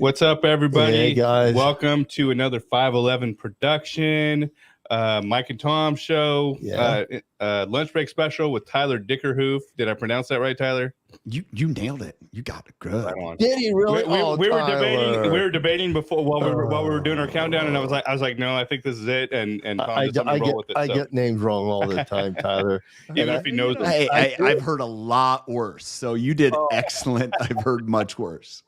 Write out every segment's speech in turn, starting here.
What's up, everybody? Hey, guys. Welcome to another 511 production, Mike and Tom show, Lunchbreak Special with Tyler Dickerhoof. Did I pronounce that right, Tyler? You nailed it. You got it good. Right on. Did he really? We were debating before while we were doing our countdown, and I was like, no, I think this is it. And Tom just let me roll with it. I get names wrong all the time, Tyler. Even if he knows them. I've heard a lot worse. So you did excellent. I've heard much worse.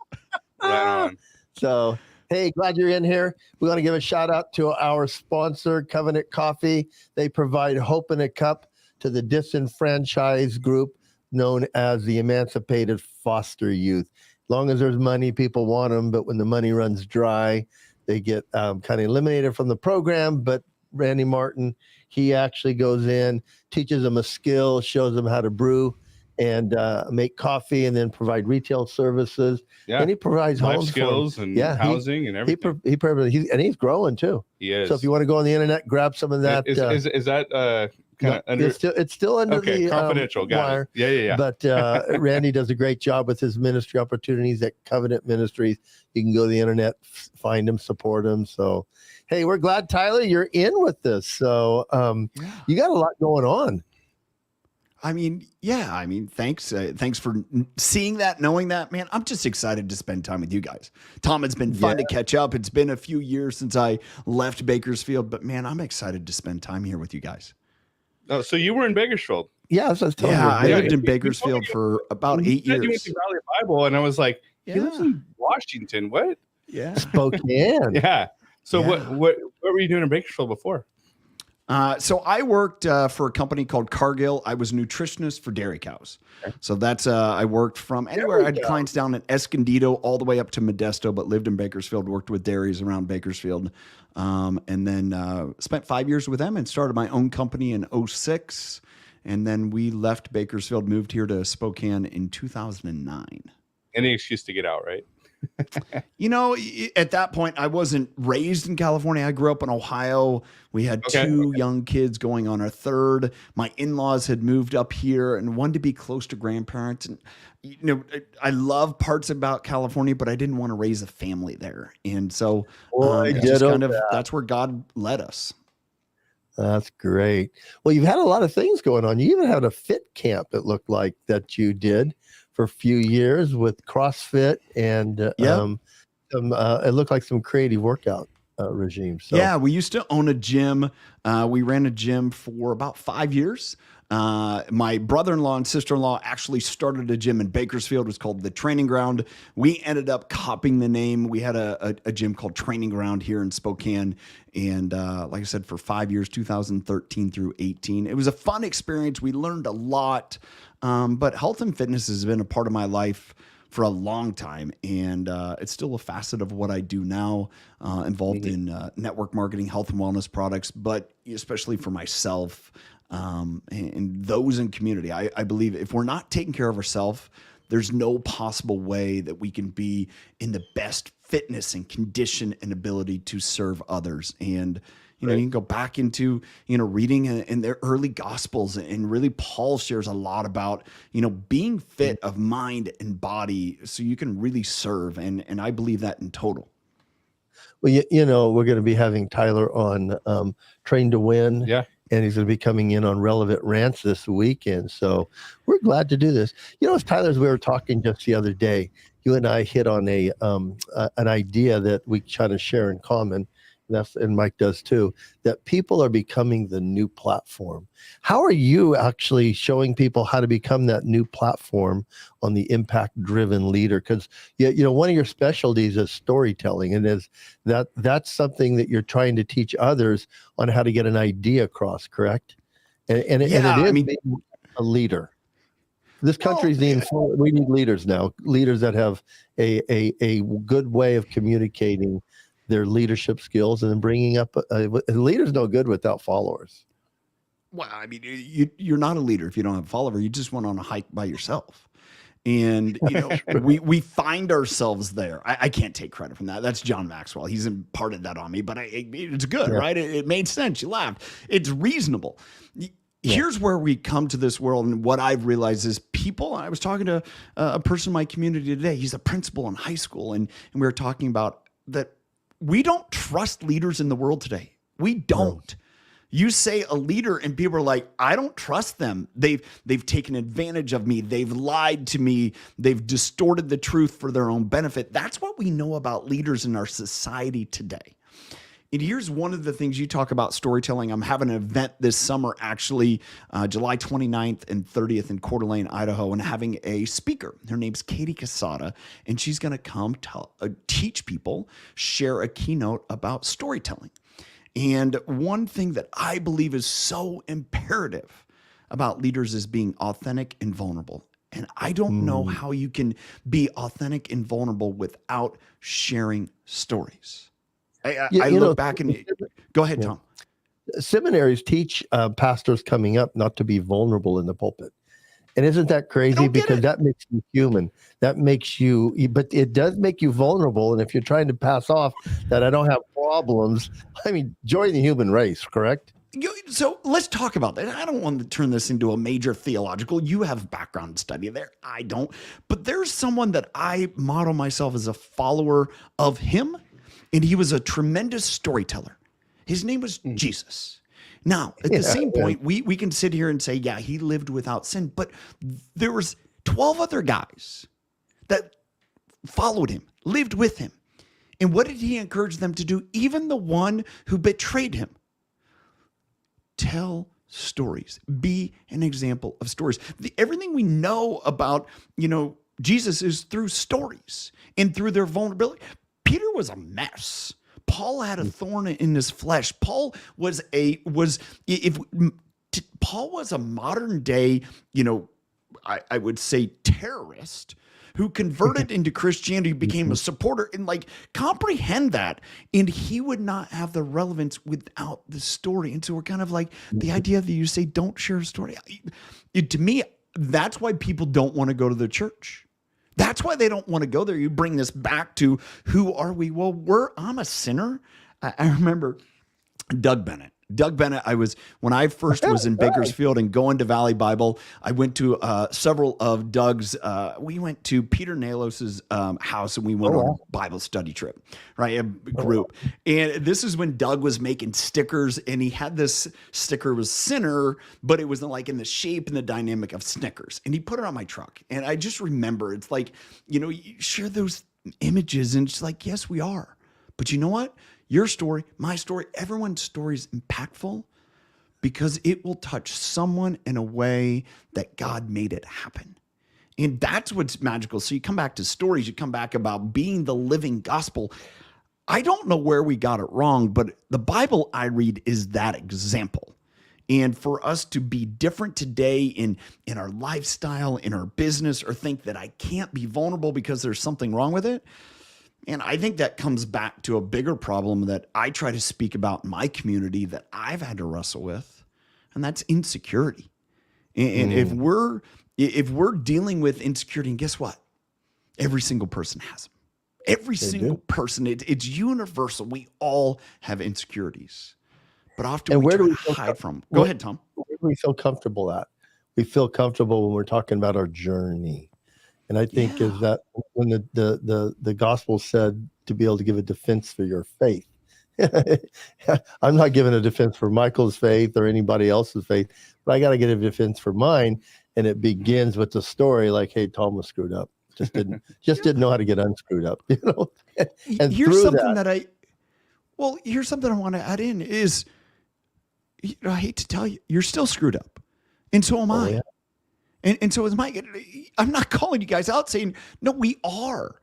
Right on. So, hey, glad you're in here. We want to give a shout out to our sponsor, Covenant Coffee. They provide hope in a cup to the disenfranchised group known as the emancipated foster youth. As long as there's money, people want them, but when the money runs dry, they get kind of eliminated from the program. But Randy Martin, he actually goes in, teaches them a skill, shows them how to brew and make coffee, and then provide retail services. Yeah, and he provides life homes skills and housing and everything. He's growing too. He is. So if you want to go on the internet, grab some of that. Is that kind of under? It's still under the confidential. Got wire. It. Yeah. But Randy does a great job with his ministry opportunities at Covenant Ministries. You can go to the internet, find him, support him. So, hey, we're glad, Tyler, you're in with this. So you got a lot going on. Thanks. Thanks for seeing that, knowing that, man. I'm just excited to spend time with you guys. Tom, it's been fun to catch up. It's been a few years since I left Bakersfield, but man, I'm excited to spend time here with you guys. Oh, so you were in Bakersfield? Yeah, I lived in Bakersfield for about 8 years. You went to Valley Bible, and I was like, he lives in Washington. What? Yeah, Spokane. Yeah. So what were you doing in Bakersfield before? So I worked for a company called Cargill. I was a nutritionist for dairy cows. Okay. So that's I worked from anywhere. I had clients down in Escondido all the way up to Modesto, but lived in Bakersfield, worked with dairies around Bakersfield. And then spent 5 years with them and started my own company in 2006. And then we left Bakersfield, moved here to Spokane in 2009. Any excuse to get out, right? At that point, I wasn't raised in California. I grew up in Ohio. We had two young kids going on our third. My in-laws had moved up here and wanted to be close to grandparents. And, I love parts about California, but I didn't want to raise a family there. And so that's where God led us. That's great. Well, you've had a lot of things going on. You even had a fit camp, it looked like, that you did for a few years with CrossFit and it looked like some creative workout regimes. So. Yeah, we used to own a gym. We ran a gym for about 5 years. My brother-in-law and sister-in-law actually started a gym in Bakersfield. It was called the Training Ground. We ended up copying the name. We had a gym called Training Ground here in Spokane. And like I said, for 5 years, 2013 through 18. It was a fun experience. We learned a lot. But health and fitness has been a part of my life for a long time. And it's still a facet of what I do now, involved in network marketing, health and wellness products, but especially for myself and those in community. I believe if we're not taking care of ourselves, there's no possible way that we can be in the best fitness and condition and ability to serve others. And you can go back into, reading in the early gospels, and really Paul shares a lot about, being fit of mind and body so you can really serve. And I believe that in total. Well, we're going to be having Tyler on Train to Win. Yeah. And he's going to be coming in on Relevant Rants this weekend. So we're glad to do this. As Tyler, as we were talking just the other day, you and I hit on an idea that we try to share in common. And Mike does too, that people are becoming the new platform. How are you actually showing people how to become that new platform on the impact-driven leader? Because one of your specialties is storytelling, and that's something that you're trying to teach others on how to get an idea across, correct? And it is being a leader. This country's we need leaders now, leaders that have a good way of communicating their leadership skills, and then bringing up a leader's no good without followers. Well, you're not a leader if you don't have a follower. You just went on a hike by yourself. And, we find ourselves there. I can't take credit from that. That's John Maxwell. He's imparted that on me, but it's good, right? It made sense. You laughed. It's reasonable. here's where we come to this world. And what I've realized is I was talking to a person in my community today. He's a principal in high school. And we were talking about that we don't trust leaders in the world today. We don't. No. You say a leader and people are like, I don't trust them. They've taken advantage of me. They've lied to me. They've distorted the truth for their own benefit. That's what we know about leaders in our society today. And here's one of the things you talk about storytelling. I'm having an event this summer, actually, July 29th and 30th in Coeur d'Alene, Idaho, and having a speaker. Her name's Katie Casada, and she's going to come teach people, share a keynote about storytelling. And one thing that I believe is so imperative about leaders is being authentic and vulnerable. And I don't know how you can be authentic and vulnerable without sharing stories. I look back and go ahead, Tom. Seminaries teach pastors coming up not to be vulnerable in the pulpit. And isn't that crazy? Because that makes you human. But it does make you vulnerable. And if you're trying to pass off that I don't have problems, I mean, join the human race, correct? So let's talk about that. I don't want to turn this into a major theological. You have background study there. I don't. But there's someone that I model myself as a follower of him. And he was a tremendous storyteller. His name was Jesus. Now, at the same point, we can sit here and say, yeah, he lived without sin. But there was 12 other guys that followed him, lived with him. And what did he encourage them to do? Even the one who betrayed him. Tell stories. Be an example of stories. Everything we know about, Jesus is through stories and through their vulnerability. Peter was a mess. Paul had a thorn in his flesh. Paul was a modern day, I would say terrorist who converted into Christianity, became a supporter, and comprehend that. And he would not have the relevance without the story. And so we're kind of like the idea that you say, don't share a story. To me, that's why people don't want to go to the church. That's why they don't want to go there. You bring this back to who are we? Well, I'm a sinner. I remember Doug Bennett. When I first was in Bakersfield and going to Valley Bible, I went to several of Doug's, we went to Peter Nalos's house and we went on a Bible study trip, right? A group. And this is when Doug was making stickers and he had this sticker was Sinner, but it was in the shape and the dynamic of Snickers. And he put it on my truck. And I just remember, it's like, you share those images and it's like, yes, we are. But you know what? Your story, my story, everyone's story is impactful because it will touch someone in a way that God made it happen. And that's what's magical. So you come back to stories, you come back about being the living gospel. I don't know where we got it wrong, but the Bible I read is that example. And for us to be different today in our lifestyle, in our business, or think that I can't be vulnerable because there's something wrong with it, and I think that comes back to a bigger problem that I try to speak about in my community that I've had to wrestle with, and that's insecurity. And if we're dealing with insecurity, and guess what? Every single person has them. Every single person. It's universal. We all have insecurities. But often we try to hide from them. Go ahead, Tom. Where do we feel comfortable at? We feel comfortable when we're talking about our journey. And I think is that when the gospel said to be able to give a defense for your faith. I'm not giving a defense for Michael's faith or anybody else's faith, but I got to get a defense for mine. And it begins with the story like, hey, Tom was screwed up. Just didn't know how to get unscrewed up. And here's something here's something I want to add in is, I hate to tell you, you're still screwed up. And so am I. Yeah. And so is Mike. I'm not calling you guys out saying, no, we are.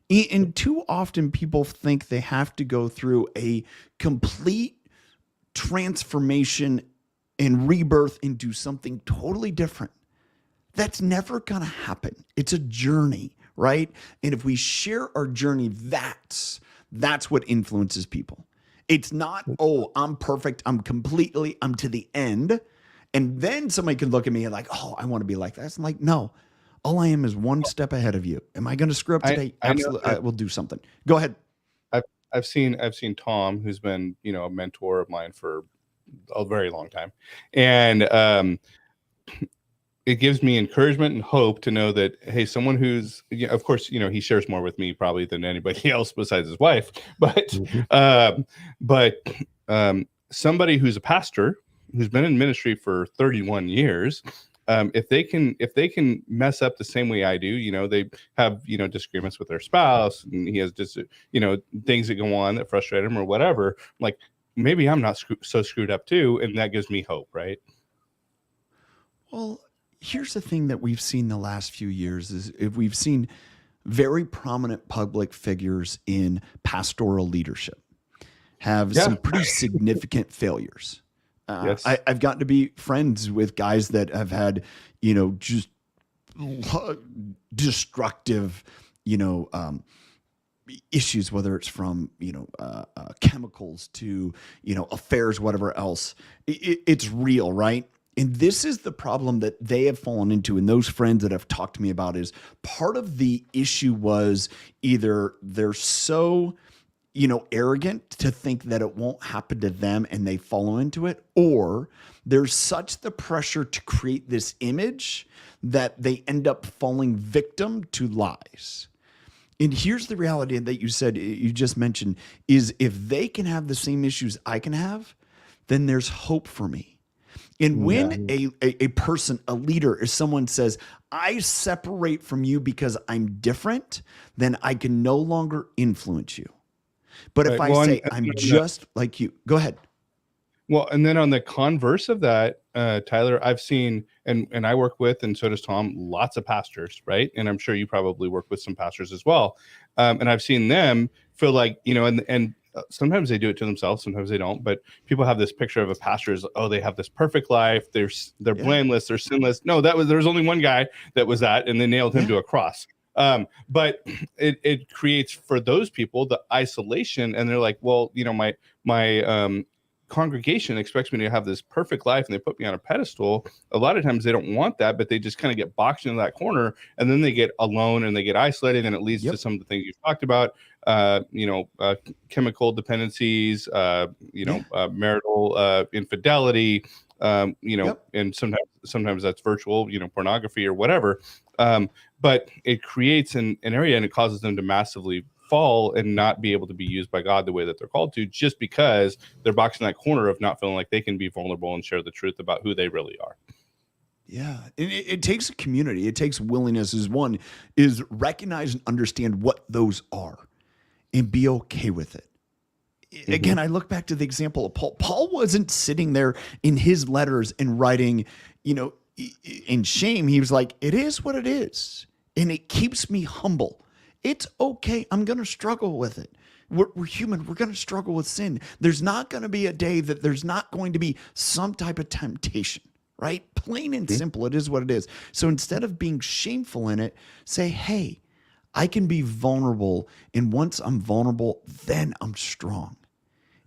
And too often people think they have to go through a complete transformation and rebirth into something totally different. That's never going to happen. It's a journey, right? And if we share our journey, that's what influences people. It's not, I'm perfect. I'm to the end. And then somebody can look at me and like, I want to be like that. I'm like, no, all I am is one step ahead of you. Am I going to screw up today? Absolutely. I will do something. Go ahead. I've seen Tom, who's been, a mentor of mine for a very long time. And it gives me encouragement and hope to know that, hey, someone who's, of course, he shares more with me probably than anybody else besides his wife, but somebody who's a pastor who's been in ministry for 31 years, if they can mess up the same way I do, they have, disagreements with their spouse, and he has just, things that go on that frustrate him or whatever. Like, maybe I'm not so screwed up too. And that gives me hope. Right. Well, here's the thing that we've seen the last few years is if we've seen very prominent public figures in pastoral leadership have some pretty significant failures. Yes. I've gotten to be friends with guys that have had, just destructive, issues, whether it's from, chemicals to, affairs, whatever else. It's real, right? And this is the problem that they have fallen into. And those friends that have talked to me about is part of the issue was either they're so arrogant to think that it won't happen to them and they follow into it, or there's such the pressure to create this image that they end up falling victim to lies. And here's the reality that you just mentioned is if they can have the same issues I can have, then there's hope for me. And when a person, a leader, if someone says, I separate from you because I'm different, then I can no longer influence you. But if I say I'm just like you, go ahead. Well, and then on the converse of that, Tyler, I've seen, and I work with, and so does Tom, lots of pastors, right? And I'm sure you probably work with some pastors as well. And I've seen them feel like, and sometimes they do it to themselves, sometimes they don't. But people have this picture of a pastor as, oh, they have this perfect life, they're blameless, they're sinless. No, there was only one guy that was that, and they nailed him to a cross. But it creates for those people the isolation, and they're like, well, my congregation expects me to have this perfect life, and they put me on a pedestal. A lot of times they don't want that, but they just kind of get boxed into that corner, and then they get alone and they get isolated, and it leads to some of the things you've talked about, chemical dependencies, marital infidelity, and sometimes that's virtual, pornography or whatever. But it creates an area, and it causes them to massively fall and not be able to be used by God the way that they're called to, just because they're boxed in that corner of not feeling like they can be vulnerable and share the truth about who they really are. Yeah. It takes a community. It takes willingness is recognize and understand what those are and be okay with it. Mm-hmm. Again, I look back to the example of Paul. Paul wasn't sitting there in his letters and writing, in shame. He was like, it is what it is. And it keeps me humble. It's okay. I'm going to struggle with it. We're human. We're going to struggle with sin. There's not going to be a day that there's not going to be some type of temptation, right? Plain and simple. It is what it is. So instead of being shameful in it, say, hey, I can be vulnerable. And once I'm vulnerable, then I'm strong.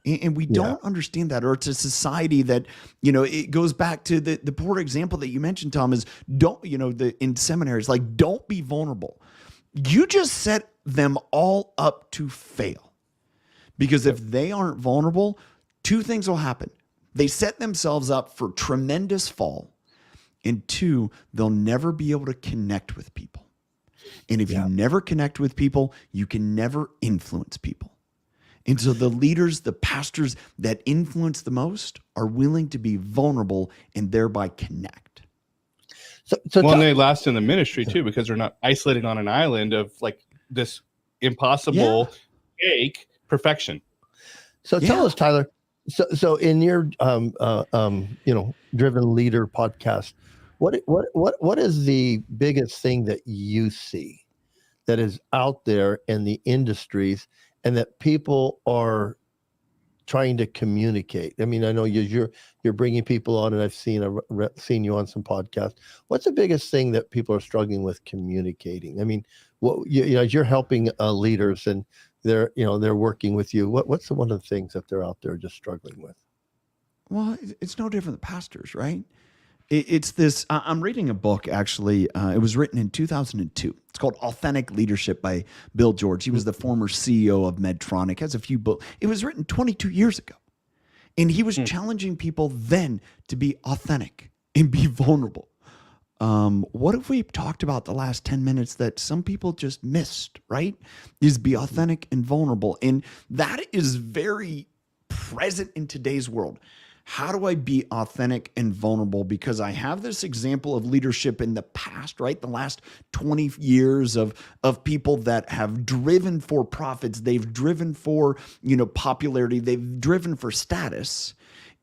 And we don't understand that, or it's a society that, it goes back to the poor example that you mentioned, Tom, is in seminaries, like, don't be vulnerable. You just set them all up to fail, because if they aren't vulnerable, two things will happen. They set themselves up for tremendous fall, and two, they'll never be able to connect with people. And if you never connect with people, you can never influence people. And so the leaders, the pastors that influence the most are willing to be vulnerable and thereby connect. And they last in the ministry too, because they're not isolated on an island of like this impossible fake perfection. So tell us, Tyler. So in your Driven Leader podcast, what is the biggest thing that you see that is out there in the industries and that people are trying to communicate? I mean, I know you're bringing people on, and I've seen you on some podcasts. What's the biggest thing that people are struggling with communicating? I mean, you're helping leaders, and they're working with you. What's one of the things that they're out there just struggling with? Well, it's no different than pastors, right? It's this. I'm reading a book, actually. It was written in 2002. It's called Authentic Leadership by Bill George. He was the former CEO of Medtronic, has a few books. It was written 22 years ago. And he was challenging people then to be authentic and be vulnerable. What have we talked about the last 10 minutes that some people just missed, right? Is be authentic and vulnerable. And that is very present in today's world. How do I be authentic and vulnerable? Because I have this example of leadership in the past, right? The last 20 years of people that have driven for profits. They've driven for, popularity. They've driven for status.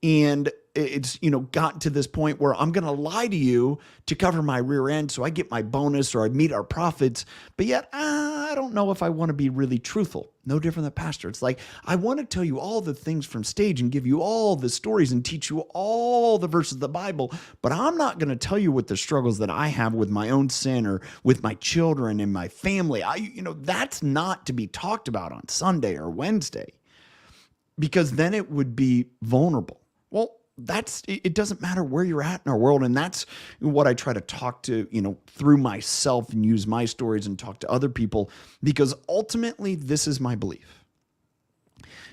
And it's, gotten to this point where I'm going to lie to you to cover my rear end so I get my bonus or I meet our profits. But yet, I don't know if I want to be really truthful. No different than pastor. It's like, I want to tell you all the things from stage and give you all the stories and teach you all the verses of the Bible. But I'm not going to tell you what the struggles that I have with my own sin or with my children and my family. That's not to be talked about on Sunday or Wednesday, because then it would be vulnerable. Well, it doesn't matter where you're at in our world. And that's what I try to talk to, through myself and use my stories and talk to other people, because ultimately this is my belief,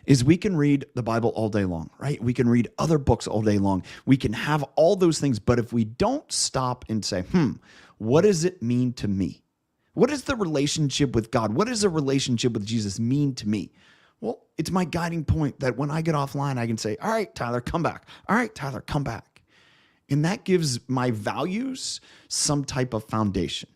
is we can read the Bible all day long, right? We can read other books all day long. We can have all those things. But if we don't stop and say, what does it mean to me? What is the relationship with God? What does a relationship with Jesus mean to me? Well, it's my guiding point that when I get offline, I can say, all right, Tyler, come back. All right, Tyler, come back. And that gives my values some type of foundation.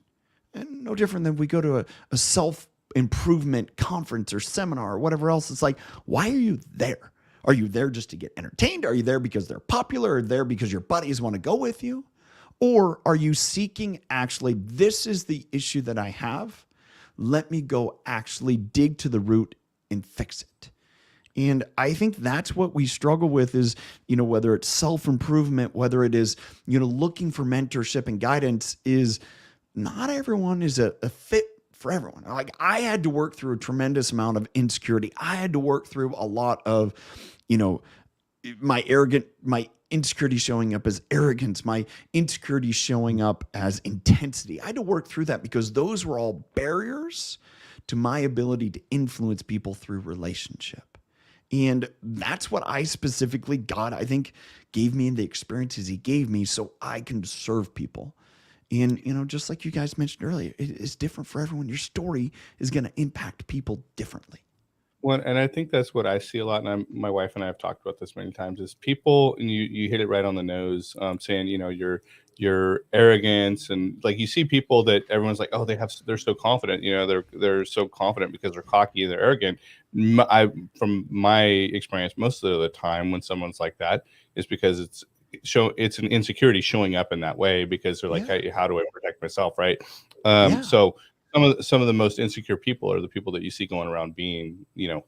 And no different than we go to a self-improvement conference or seminar or whatever else. It's like, why are you there? Are you there just to get entertained? Are you there because they're popular? Are you there because your buddies want to go with you? Or are you seeking, actually, this is the issue that I have. Let me go actually dig to the root and fix it. And I think that's what we struggle with is, whether it's self-improvement, whether it is, looking for mentorship and guidance, is not everyone is a fit for everyone. Like, I had to work through a tremendous amount of insecurity. I had to work through a lot of, my insecurity showing up as arrogance, my insecurity showing up as intensity. I had to work through that because those were all barriers to my ability to influence people through relationship. And that's what I specifically, God, I think, gave me the experiences he gave me so I can serve people. And, just like you guys mentioned earlier, it is different for everyone. Your story is going to impact people differently. Well, and I think that's what I see a lot, and my wife and I have talked about this many times, is people, and you hit it right on the nose, saying, your arrogance, and like you see people that everyone's like, oh, they're so confident, they're so confident because they're cocky and they're arrogant. From my experience, most of the time when someone's like that is because it's an insecurity showing up in that way, because they're like, hey, how do I protect myself, right? So some of the most insecure people are the people that you see going around being,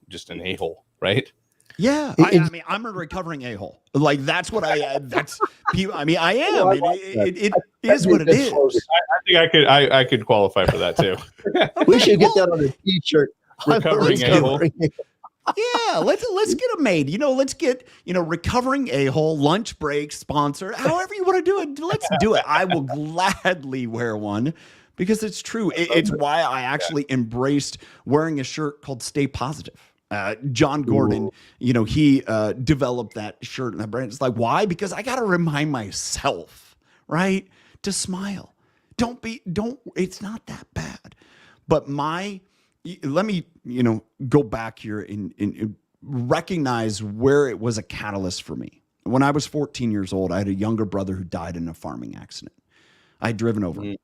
just an a-hole, right? Yeah, I mean, I'm a recovering a-hole. Like, that's what I am. It is what it is. I think I could qualify for that too. We should get that on a t-shirt. Recovering a-hole. Yeah, let's get them made. Let's get, recovering a-hole, lunch break sponsor, however you want to do it. Let's do it. I will gladly wear one. Because it's true. It's why I actually embraced wearing a shirt called Stay Positive. John Gordon, he developed that shirt and that brand. It's like, why? Because I got to remind myself, right, to smile. It's not that bad. But let me, go back here and recognize where it was a catalyst for me. When I was 14 years old, I had a younger brother who died in a farming accident. I had driven over him.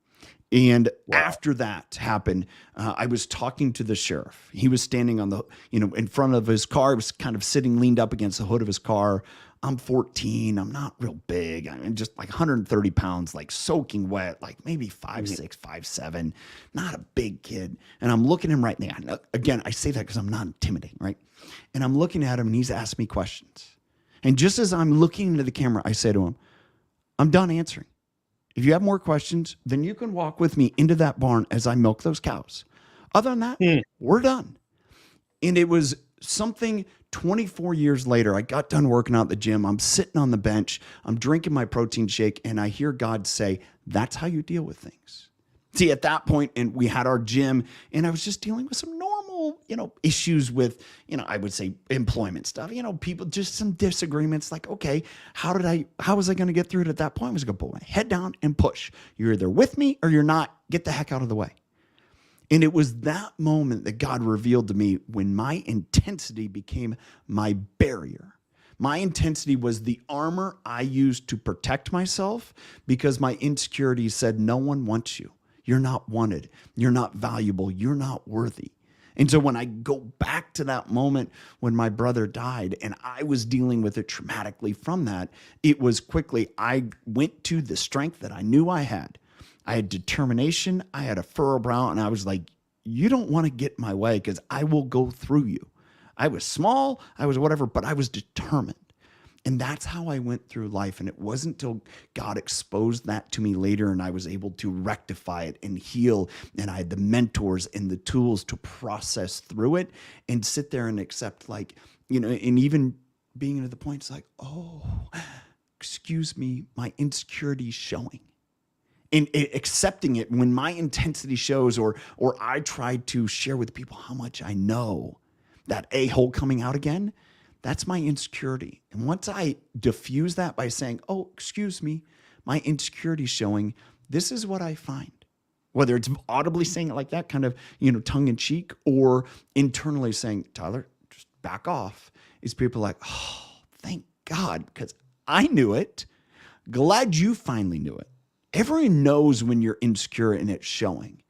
And after that happened, I was talking to the sheriff. He was standing on in front of his car. He was kind of sitting, leaned up against the hood of his car. I'm 14. I'm not real big. I'm just like 130 pounds, like soaking wet, like maybe 5'6", 5'7", not a big kid. And I'm looking him right in the eye. Again, I say that because I'm not intimidating, right? And I'm looking at him and he's asked me questions. And just as I'm looking into the camera, I say to him, I'm done answering. If you have more questions, then you can walk with me into that barn as I milk those cows. Other than that, we're done. And it was something 24 years later. I got done working out at the gym. I'm sitting on the bench. I'm drinking my protein shake. And I hear God say, that's how you deal with things. See, at that point, and we had our gym, and I was just dealing with some normal little, issues with, I would say employment stuff, people, just some disagreements. Like, okay, how was I going to get through it at that point? I was going to put my head down and push. You're either with me or you're not. Get the heck out of the way. And it was that moment that God revealed to me when my intensity became my barrier. My intensity was the armor I used to protect myself because my insecurity said, no one wants you. You're not wanted. You're not valuable. You're not worthy. And so when I go back to that moment when my brother died and I was dealing with it traumatically from that, it was quickly, I went to the strength that I knew I had. I had determination. I had a furrow brow, and I was like, you don't want to get in my way because I will go through you. I was small, I was whatever, but I was determined. And that's how I went through life. And it wasn't until God exposed that to me later and I was able to rectify it and heal. And I had the mentors and the tools to process through it and sit there and accept, like, and even being to the point, it's like, oh, excuse me, my insecurity is showing. And accepting it when my intensity shows, or I try to share with people how much I know, that a-hole coming out again, that's my insecurity. And once I diffuse that by saying, oh, excuse me, my insecurity is showing, this is what I find. Whether it's audibly saying it like that, kind of, tongue in cheek, or internally saying, Tyler, just back off, is people like, oh, thank God, because I knew it. Glad you finally knew it. Everyone knows when you're insecure and it's showing.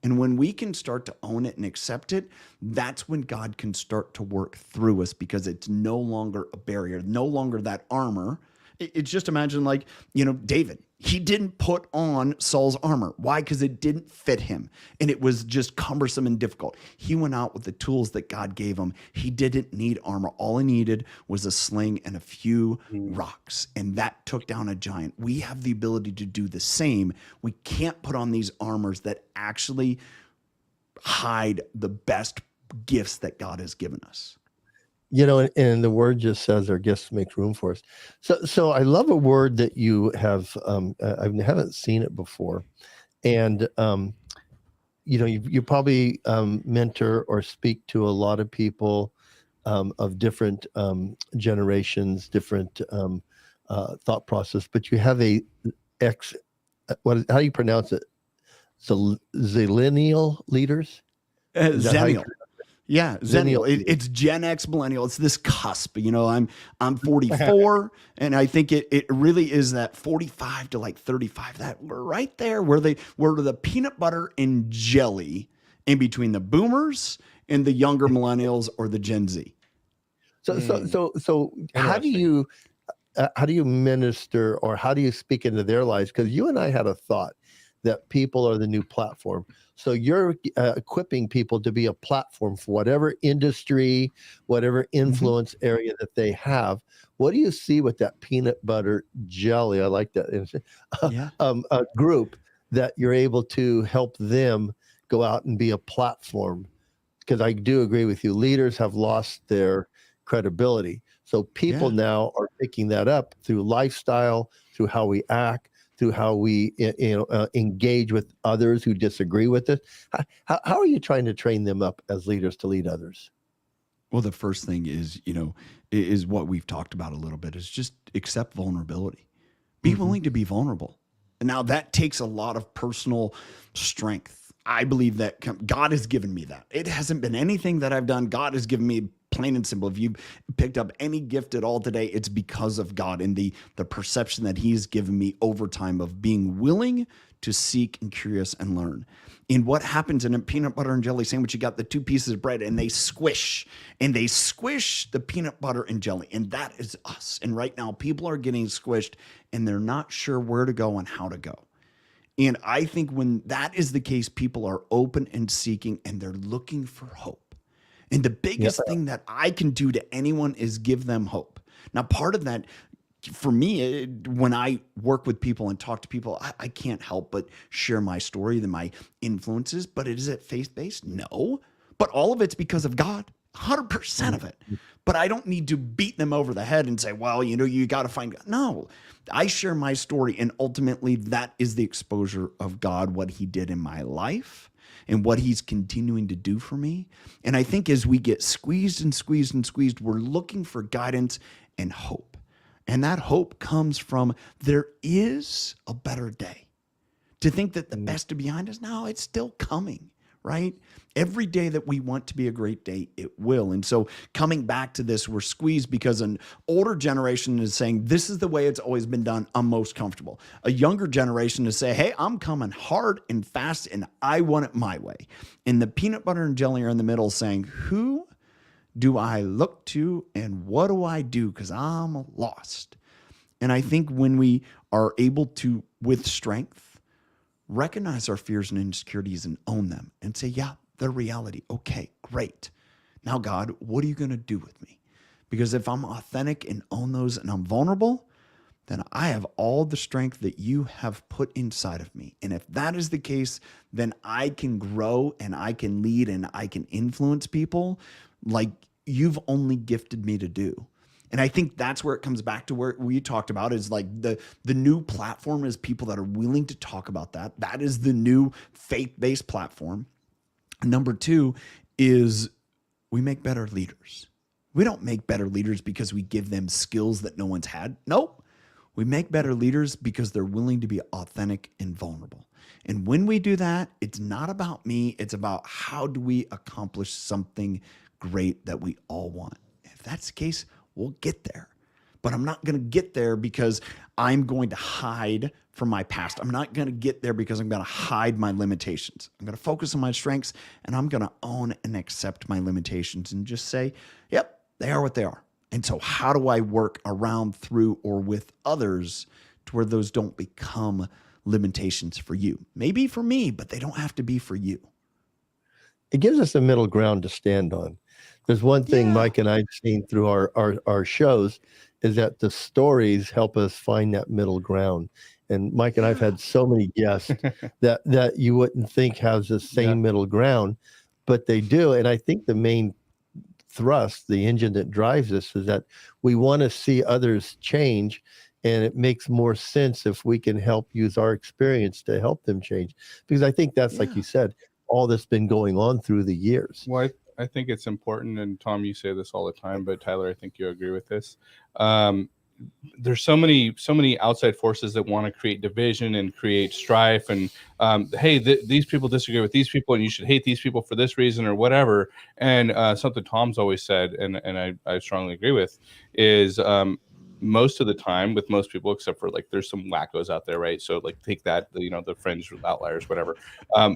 And when we can start to own it and accept it, that's when God can start to work through us, because it's no longer a barrier, no longer that armor. It's just, imagine, like, David, he didn't put on Saul's armor. Why? Because it didn't fit him. And it was just cumbersome and difficult. He went out with the tools that God gave him. He didn't need armor. All he needed was a sling and a few rocks. And that took down a giant. We have the ability to do the same. We can't put on these armors that actually hide the best gifts that God has given us. And the word just says our gifts make room for us. So I love a word that you have. I haven't seen it before, and you probably mentor or speak to a lot of people of different generations, different thought process. But you have how do you pronounce it? Zillennial leaders. Zennial. Yeah, Zennial. It's Gen X, millennial. It's this cusp. I'm 44, and I think it really is that 45 to like 35. That we're right there where we're the peanut butter and jelly in between the boomers and the younger millennials or the Gen Z. So how do you minister, or how do you speak into their lives? Because you and I had a thought that people are the new platform. So you're equipping people to be a platform for whatever industry, whatever influence area that they have. What do you see with that peanut butter jelly? I like that. A group that you're able to help them go out and be a platform. Because I do agree with you. Leaders have lost their credibility. So people now are picking that up through lifestyle, through how we act, through how we engage with others who disagree with us. How are you trying to train them up as leaders to lead others? Well, the first thing is what we've talked about a little bit, is just accept vulnerability. Be willing to be vulnerable. And now that takes a lot of personal strength. I believe that God has given me that. It hasn't been anything that I've done. God has given me, plain and simple. If you picked up any gift at all today, it's because of God and the perception that he's given me over time of being willing to seek and curious and learn. And what happens in a peanut butter and jelly sandwich, you got the two pieces of bread and they squish the peanut butter and jelly. And that is us. And right now people are getting squished and they're not sure where to go and how to go. And I think when that is the case, people are open and seeking and they're looking for hope. And the biggest thing that I can do to anyone is give them hope. Now, part of that, for me, when I work with people and talk to people, I can't help but share my story and my influences. But is it faith-based? No. But all of it's because of God, 100% of it. But I don't need to beat them over the head and say, well, you got to find God. No, I share my story. And ultimately, that is the exposure of God, what he did in my life. and what he's continuing to do for me. And I think as we get squeezed and squeezed and squeezed, we're looking for guidance and hope. And that hope comes from there is a better day. To think that the best is behind us, no, it's still coming, right? Every day that we want to be a great day, it will. And so coming back to this, we're squeezed because an older generation is saying, this is the way it's always been done. I'm most comfortable. A younger generation is saying, hey, I'm coming hard and fast and I want it my way. And the peanut butter and jelly are in the middle saying, who do I look to and what do I do? Because I'm lost. And I think when we are able to, with strength, recognize our fears and insecurities and own them and say, yeah, they're reality. Okay, great. Now, God, what are you going to do with me? Because if I'm authentic and own those and I'm vulnerable, then I have all the strength that you have put inside of me. And if that is the case, then I can grow and I can lead and I can influence people like you've only gifted me to do. And I think that's where it comes back to where we talked about is like the new platform is people that are willing to talk about that. That is the new faith-based platform. Number two is we make better leaders. We don't make better leaders because we give them skills that no one's had. Nope. We make better leaders because they're willing to be authentic and vulnerable. And when we do that, it's not about me. It's about how do we accomplish something great that we all want. If that's the case, we'll get there. But I'm not going to get there because I'm going to hide from my past. I'm not going to get there because I'm going to hide my limitations. I'm going to focus on my strengths and I'm going to own and accept my limitations and just say, yep, they are what they are. And so how do I work around, through, or with others to where those don't become limitations for you? Maybe for me, but they don't have to be for you. It gives us a middle ground to stand on. There's one thing Mike and I've seen through our shows is that the stories help us find that middle ground. And Mike and I've had so many guests that you wouldn't think has the same middle ground, but they do. And I think the main thrust, the engine that drives us, is that we want to see others change. And it makes more sense if we can help use our experience to help them change. Because I think that's, like you said, all that's been going on through the years. Well, I think it's important, and Tom, you say this all the time, but Tyler, I think you agree with this. There's so many outside forces that want to create division and create strife, and hey, these people disagree with these people, and you should hate these people for this reason or whatever. And something Tom's always said, and I strongly agree with, is most of the time with most people, except for like there's some wackos out there, right? So like take that, the fringe outliers, whatever.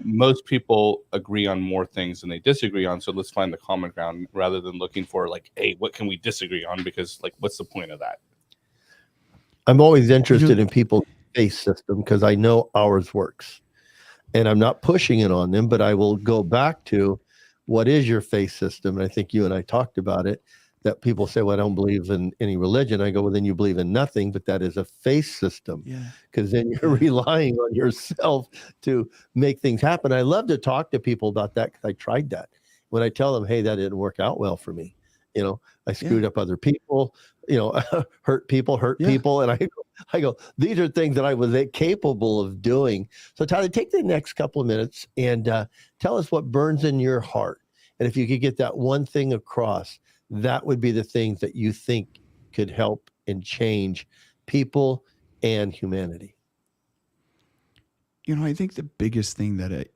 Most people agree on more things than they disagree on. So let's find the common ground rather than looking for like, hey, what can we disagree on? Because like, what's the point of that? I'm always interested in people's faith system because I know ours works. And I'm not pushing it on them, but I will go back to what is your faith system? And I think you and I talked about it. That people say, well, I don't believe in any religion. I go, well, then you believe in nothing, but that is a faith system. Because then you're relying on yourself to make things happen. I love to talk to people about that because I tried that. When I tell them, hey, that didn't work out well for me. I screwed up other people, hurt people. And I go, these are things that I was capable of doing. So Tyler, take the next couple of minutes and tell us what burns in your heart. And if you could get that one thing across, that would be the things that you think could help and change people and humanity. I think the biggest thing that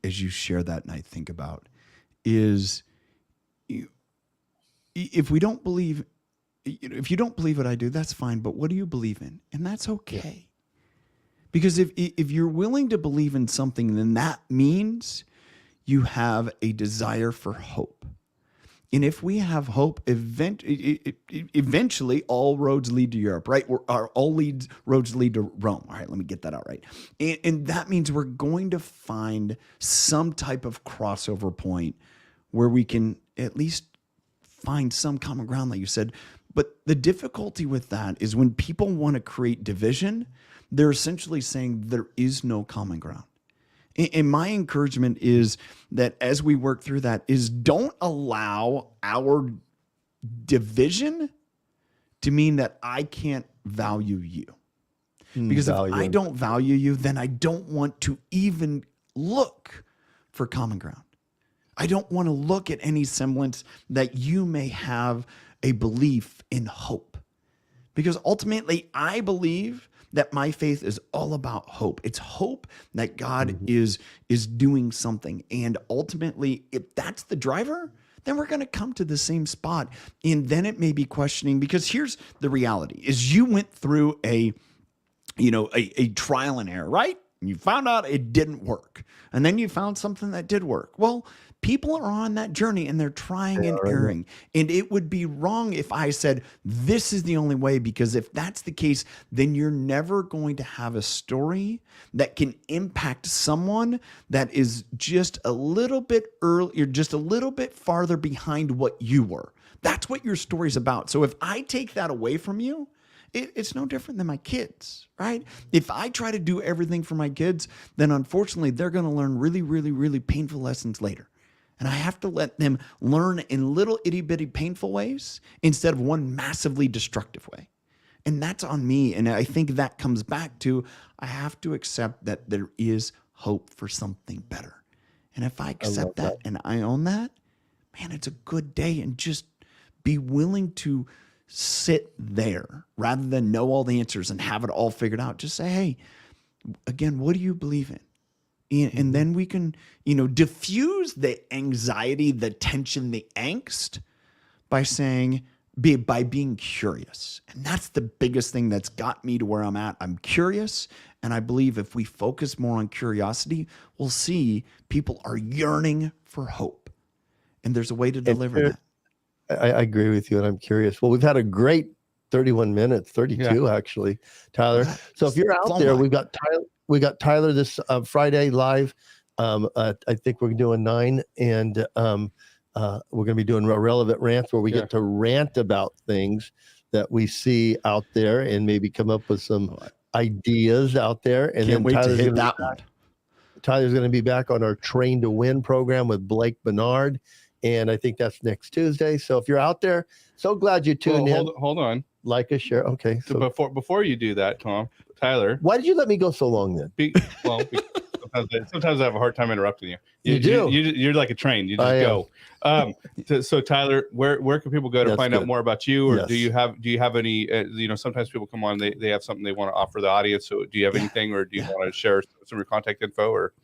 as you share that and I think about is if we don't believe, if you don't believe what I do, that's fine. But what do you believe in? And that's okay. Because if you're willing to believe in something, then that means you have a desire for hope. And if we have hope, eventually all roads lead to Europe, right? Or all roads lead to Rome. All right, let me get that out right. And that means we're going to find some type of crossover point where we can at least find some common ground, like you said. But the difficulty with that is when people want to create division, they're essentially saying there is no common ground. And my encouragement is that as we work through that is don't allow our division to mean that I can't value you. Because if I don't value you, then I don't want to even look for common ground. I don't want to look at any semblance that you may have a belief in hope. Because ultimately, I believe that my faith is all about hope. It's hope that God is doing something. And ultimately, if that's the driver, then we're going to come to the same spot. And then it may be questioning, because here's the reality is you went through a trial and error, right? You found out it didn't work. And then you found something that did work. Well, people are on that journey and they're trying and erring. And it would be wrong if I said, this is the only way, because if that's the case, then you're never going to have a story that can impact someone that is just a little bit earlier, just a little bit farther behind what you were. That's what your story's about. So if I take that away from you, it's no different than my kids, right? If I try to do everything for my kids, then unfortunately they're going to learn really, really, really painful lessons later. And I have to let them learn in little itty bitty painful ways instead of one massively destructive way. And that's on me. And I think that comes back to, I have to accept that there is hope for something better. And if I accept that and I own that, man, it's a good day. And just be willing to sit there rather than know all the answers and have it all figured out. Just say, hey, again, what do you believe in? And then we can, diffuse the anxiety, the tension, the angst by by being curious. And that's the biggest thing that's got me to where I'm at. I'm curious. And I believe if we focus more on curiosity, we'll see people are yearning for hope. And there's a way to deliver that. I agree with you, and I'm curious. Well, we've had a great 31 minutes, 32 actually, Tyler. So if you're out there, we got Tyler this Friday live. I think we're doing 9, and we're going to be doing a relevant rant where we get to rant about things that we see out there and maybe come up with some ideas out there. And Can't wait to hit that one. Tyler's going to be back on our Train to Win program with Blake Bernard. And I think that's next Tuesday. So if you're out there, so glad you tuned in. Hold on. Like a share. Okay. So before you do that, Tom, Tyler. Why did you let me go so long then? Sometimes I have a hard time interrupting you. You do. You're like a train. You just go. So Tyler, where can people go to find out more about you? Or do you have any, sometimes people come on, they have something they want to offer the audience. So do you have anything, or do you want to share some of your contact info, or?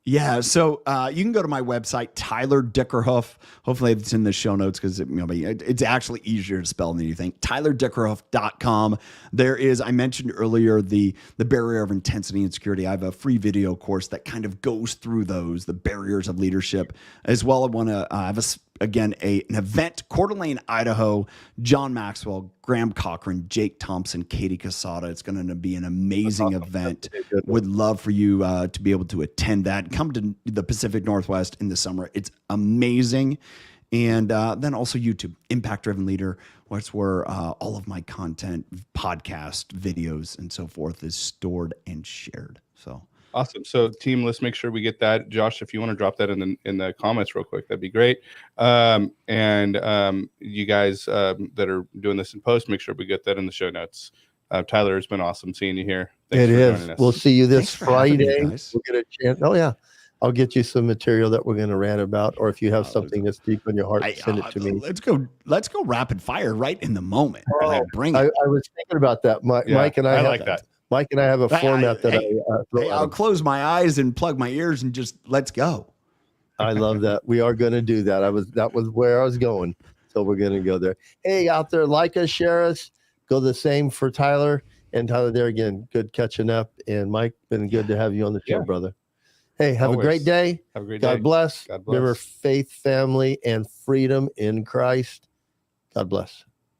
Yeah, so you can go to my website, Tyler Dickerhoff. Hopefully it's in the show notes because it's actually easier to spell than you think. TylerDickerhoff.com. There is, I mentioned earlier, the barrier of intensity and security. I have a free video course that kind of goes through the barriers of leadership. As well, I want to have an event, Coeur d'Alene, Idaho, John Maxwell, Graham Cochran, Jake Thompson, Katie Casada. It's going to be an amazing event. Would love for you to be able to attend that. Come to the Pacific Northwest in the summer. It's amazing. And then also YouTube, Impact Driven Leader, where all of my content, podcast, videos, and so forth is stored and shared. So awesome. So team, let's make sure we get that. Josh, if you want to drop that in the comments real quick, that'd be great. And you guys that are doing this in post, make sure we get that in the show notes. Tyler, it's been awesome seeing you here. Thanks it is. We'll see you this Friday. We'll get a chance. Oh yeah. I'll get you some material that we're going to rant about, or if you have something that's deep in your heart, send it to me. Let's go rapid fire right in the moment. I was thinking about that. Mike and I like that. Mike and I have a format I'll close my eyes and plug my ears and just let's go. I love that. We are going to do that. That was where I was going. So we're going to go there. Hey, out there, like us, share us. Go the same for Tyler. And Tyler, there again, good catching up. And Mike, been good to have you on the show, brother. Hey, have a great day. Have a great day. God bless. Remember, faith, family, and freedom in Christ. God bless.